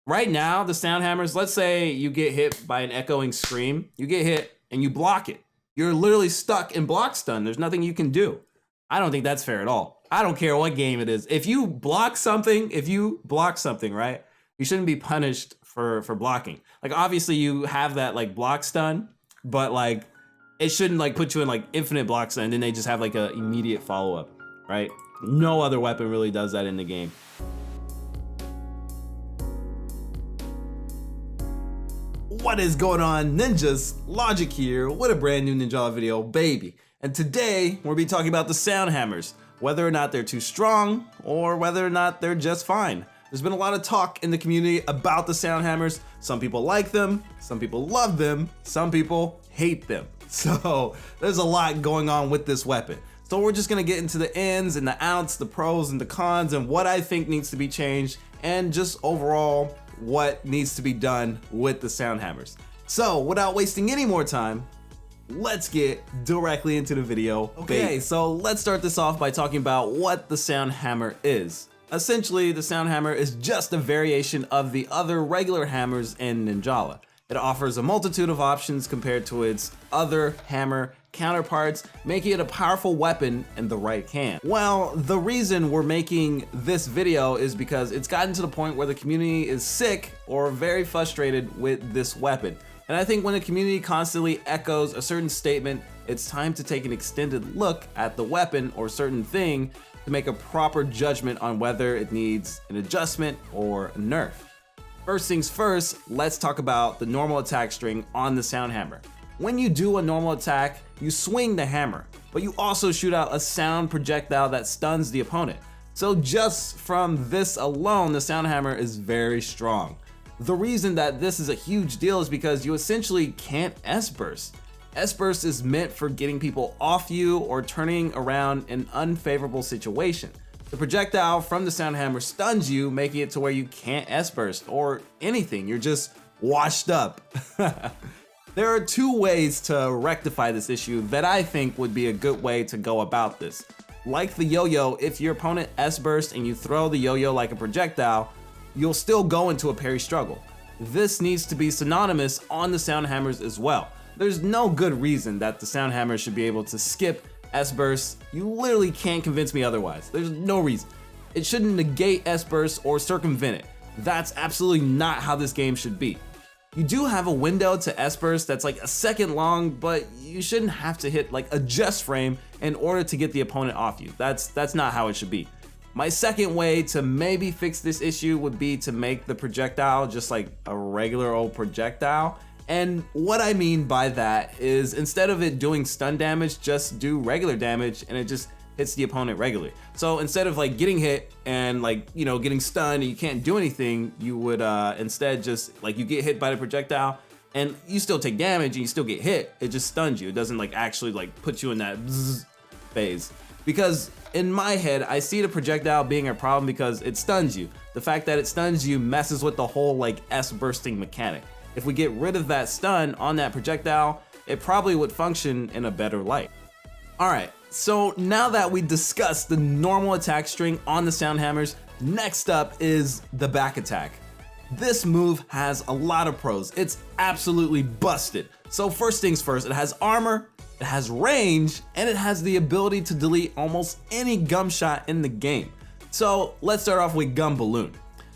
Right now, the sound hammers, let's say you get hit by an echoing scream, you get hit and you block it. You're literally stuck in block stun. There's nothing you can do. I don't think that's fair at all. I don't care what game it is. If you block something, right? You shouldn't be punished for blocking. Like obviously you have that like block stun, but like it shouldn't like put you in like infinite block stun and then they just have like a immediate follow-up, right? No other weapon really does that in the game. What is going on, ninjas? Logic here with a brand new Ninjala video, baby. And today we'll be talking about the sound hammers, whether or not they're too strong or whether or not they're just fine. There's been a lot of talk in the community about the sound hammers. Some people like them, some people love them, some people hate them. So there's a lot going on with this weapon. So we're just gonna get into the ins and the outs, the pros and the cons, and what I think needs to be changed, and just overall what needs to be done with the sound hammers. So without wasting any more time, let's get directly into the video. Okay, so let's start this off by talking about what the sound hammer is. Essentially, the sound hammer is just a variation of the other regular hammers in Ninjala. It offers a multitude of options compared to its other hammer counterparts, making it a powerful weapon in the right hand. Well, the reason we're making this video is because it's gotten to the point where the community is sick or very frustrated with this weapon. And I think when the community constantly echoes a certain statement, it's time to take an extended look at the weapon or certain thing to make a proper judgment on whether it needs an adjustment or a nerf. First things first, let's talk about the normal attack string on the sound hammer. When you do a normal attack, you swing the hammer, but you also shoot out a sound projectile that stuns the opponent. So just from this alone, the sound hammer is very strong. The reason that this is a huge deal is because you essentially can't S-burst. S-burst is meant for getting people off you or turning around an unfavorable situation. The projectile from the sound hammer stuns you, making it to where you can't S-burst or anything. You're just washed up. There are two ways to rectify this issue that I think would be a good way to go about this. Like the yo-yo, if your opponent S-bursts and you throw the yo-yo like a projectile, you'll still go into a parry struggle. This needs to be synonymous on the sound hammers as well. There's no good reason that the sound hammer should be able to skip S-bursts. You literally can't convince me otherwise. There's no reason. It shouldn't negate S-bursts or circumvent it. That's absolutely not how this game should be. You do have a window to S-burst that's like a second long, but you shouldn't have to hit like a just frame in order to get the opponent off you. That's not how it should be. My second way to maybe fix this issue would be to make the projectile just like a regular old projectile. And what I mean by that is instead of it doing stun damage, just do regular damage and it just hits the opponent regularly. So instead of like getting hit and like, you know, getting stunned and you can't do anything, you would instead just like you get hit by the projectile and you still take damage and you still get hit. It just stuns you. It doesn't like actually like put you in that bzzz phase. Because in my head, I see the projectile being a problem because it stuns you. The fact that it stuns you messes with the whole like S-bursting mechanic. If we get rid of that stun on that projectile, it probably would function in a better light. All right, so now that we discussed the normal attack string on the sound hammers, next up is the back attack. This move has a lot of pros. It's absolutely busted. So first things first, it has armor, it has range, and it has the ability to delete almost any gum shot in the game. So let's start off with Gum Balloon.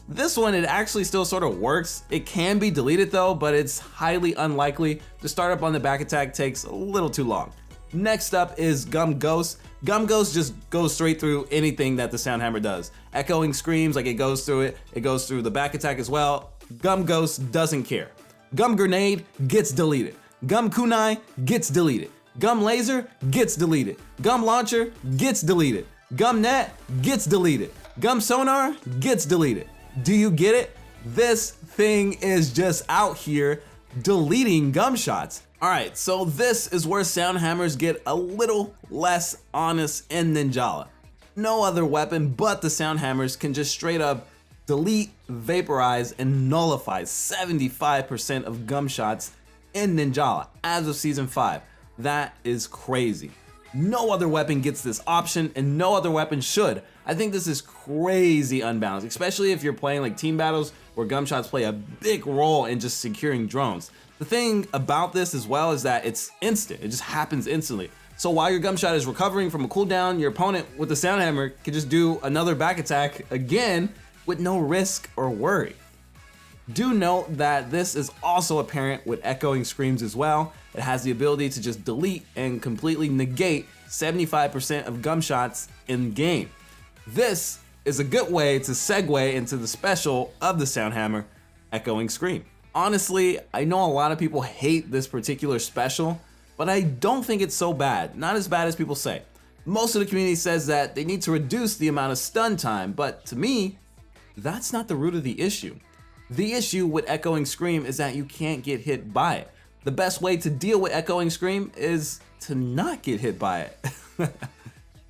This one, it actually still sort of works. It can be deleted though, but it's highly unlikely. The startup on the back attack takes a little too long. Next up is Gum Ghost. Gum Ghost just goes straight through anything that the sound hammer does. Echoing screams, like it goes through it. It goes through the back attack as well. Gum Ghost doesn't care. Gum Grenade gets deleted. Gum Kunai gets deleted. Gum Laser gets deleted. Gum Launcher gets deleted. Gum Net gets deleted. Gum Sonar gets deleted. Do you get it? This thing is just out here deleting gum shots. All right, so this is where sound hammers get a little less honest in Ninjala. No other weapon but the sound hammers can just straight up delete, vaporize, and nullify 75% of gum shots in Ninjala as of Season 5. That is crazy. No other weapon gets this option, and no other weapon should. I think this is crazy unbalanced, especially if you're playing like team battles where gunshots play a big role in just securing drones. The thing about this as well is that it's instant. It just happens instantly. So while your gunshot is recovering from a cooldown, your opponent with the sound hammer can just do another back attack again with no risk or worry. Do note that this is also apparent with echoing screams as well. It has the ability to just delete and completely negate 75% of gunshots in game. This is a good way to segue into the special of the sound hammer, echoing scream. Honestly, I know a lot of people hate this particular special, but I don't think it's so bad. Not as bad as people say. Most of the community says that they need to reduce the amount of stun time, but to me, that's not the root of the issue. The issue with echoing scream is that you can't get hit by it. The best way to deal with echoing scream is to not get hit by it.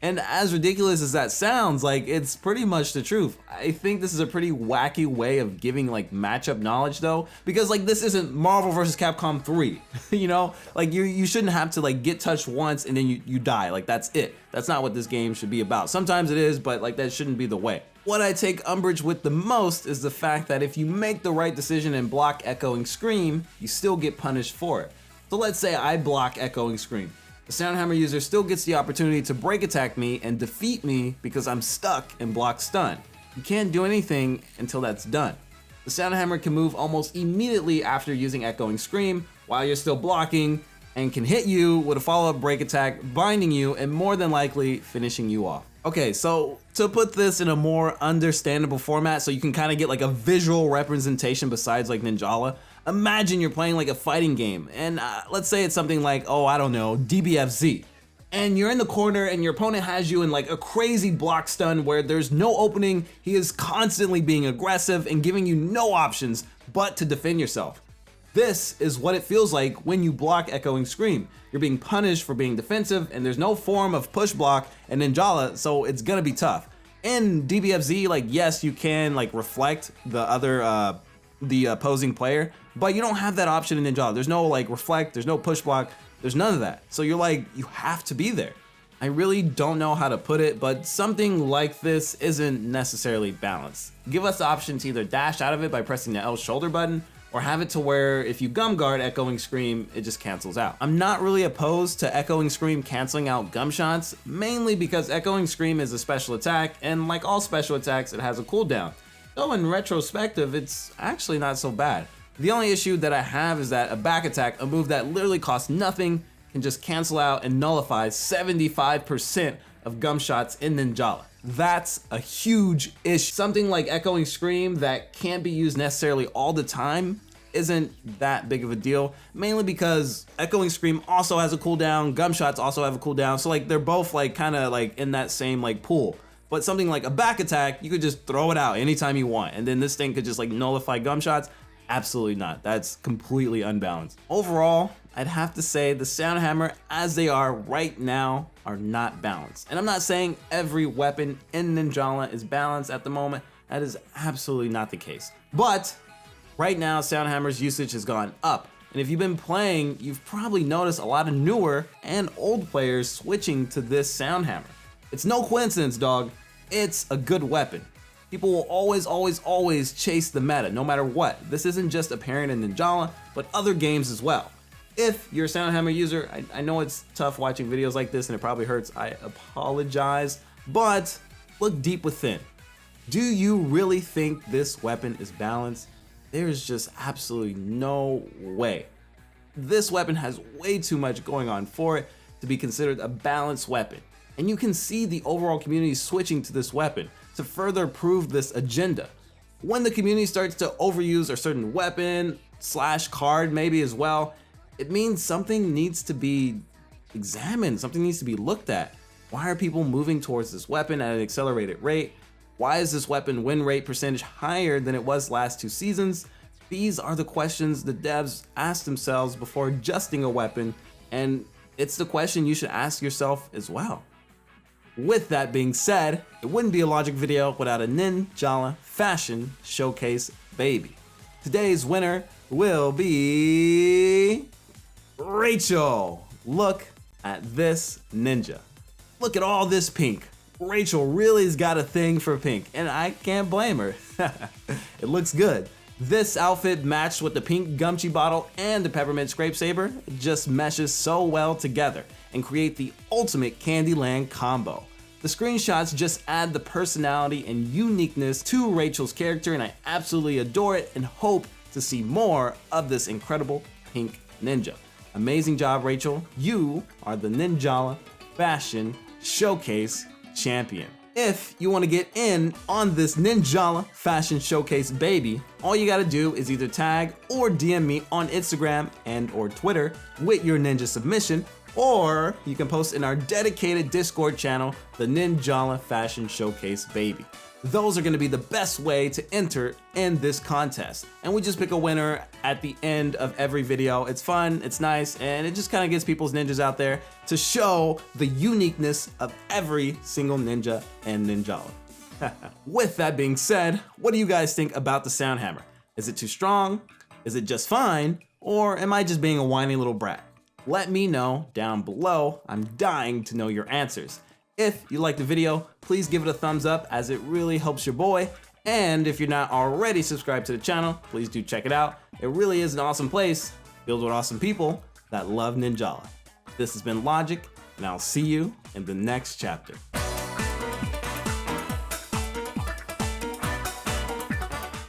And as ridiculous as that sounds, like, it's pretty much the truth. I think this is a pretty wacky way of giving like matchup knowledge though, because like this isn't Marvel vs. Capcom 3, you know? Like you shouldn't have to like get touched once and then you die, like that's it. That's not what this game should be about. Sometimes it is, but like that shouldn't be the way. What I take umbrage with the most is the fact that if you make the right decision and block echoing scream, you still get punished for it. So let's say I block echoing scream. The sound hammer user still gets the opportunity to break attack me and defeat me because I'm stuck in block stun. You can't do anything until that's done. The sound hammer can move almost immediately after using echoing scream while you're still blocking and can hit you with a follow-up break attack, binding you and more than likely finishing you off. Okay, so to put this in a more understandable format so you can kind of get like a visual representation besides like Ninjala, imagine you're playing like a fighting game and let's say it's something like, oh, I don't know, DBFZ. And you're in the corner and your opponent has you in like a crazy block stun where there's no opening. He is constantly being aggressive and giving you no options but to defend yourself. This is what it feels like when you block echoing scream. You're being punished for being defensive and there's no form of push block in Ninjala, so it's gonna be tough. In DBFZ, like yes, you can like reflect the other the opposing player, but you don't have that option in Ninjala. There's no like reflect, there's no push block, there's none of that. So you're like, you have to be there. I really don't know how to put it, but something like this isn't necessarily balanced. Give us the option to either dash out of it by pressing the L shoulder button, or have it to where if you gum guard echoing scream, it just cancels out. I'm not really opposed to echoing scream canceling out gum shots, mainly because echoing scream is a special attack, and like all special attacks, it has a cooldown. Though in retrospective, it's actually not so bad. The only issue that I have is that a back attack, a move that literally costs nothing, can just cancel out and nullify 75% of gum shots in Ninjala. That's a huge issue. Something like echoing scream that can't be used necessarily all the time isn't that big of a deal, mainly because echoing scream also has a cooldown, gum shots also have a cooldown, so like they're both like kind of like in that same like pool. But something like a back attack, you could just throw it out anytime you want, and then this thing could just like nullify gum shots. Absolutely not. That's completely unbalanced. Overall, I'd have to say the sound hammer as they are right now are not balanced. And I'm not saying every weapon in Ninjala is balanced at the moment. That is absolutely not the case. But right now, sound hammer's usage has gone up. And if you've been playing, you've probably noticed a lot of newer and old players switching to this sound hammer. It's no coincidence, dog. It's a good weapon. People will always chase the meta, no matter what. This isn't just apparent in Ninjala, but other games as well. If you're a sound hammer user, I know it's tough watching videos like this and it probably hurts, I apologize, but look deep within. Do you really think this weapon is balanced? There's just absolutely no way. This weapon has way too much going on for it to be considered a balanced weapon. And you can see the overall community switching to this weapon to further prove this agenda. When the community starts to overuse a certain weapon / card maybe as well, it means something needs to be examined, something needs to be looked at. Why are people moving towards this weapon at an accelerated rate? Why is this weapon win rate percentage higher than it was last 2 seasons? These are the questions the devs ask themselves before adjusting a weapon, and it's the question you should ask yourself as well. With that being said, it wouldn't be a Logic video without a Ninjala fashion showcase baby. Today's winner will be Rachel. Look at this ninja. Look at all this pink. Rachel really's got a thing for pink, and I can't blame her. It looks good. This outfit matched with the pink Gumchi bottle and the peppermint scrape saber just meshes so well together and create the ultimate Candyland combo. The screenshots just add the personality and uniqueness to Rachel's character, and I absolutely adore it and hope to see more of this incredible pink ninja. Amazing job, Rachel. You are the Ninjala Fashion Showcase Champion. If you want to get in on this Ninjala Fashion Showcase baby, all you gotta do is either tag or DM me on Instagram and or Twitter with your ninja submission, or you can post in our dedicated Discord channel, the Ninjala Fashion Showcase baby. Those are gonna be the best way to enter in this contest. And we just pick a winner at the end of every video. It's fun, it's nice, and it just kind of gets people's ninjas out there to show the uniqueness of every single ninja and Ninjala. With that being said, what do you guys think about the sound hammer? Is it too strong? Is it just fine? Or am I just being a whiny little brat? Let me know down below. I'm dying to know your answers. If you liked the video, please give it a thumbs up as it really helps your boy. And if you're not already subscribed to the channel, please do check it out. It really is an awesome place filled with awesome people that love Ninjala. This has been Logic, and I'll see you in the next chapter.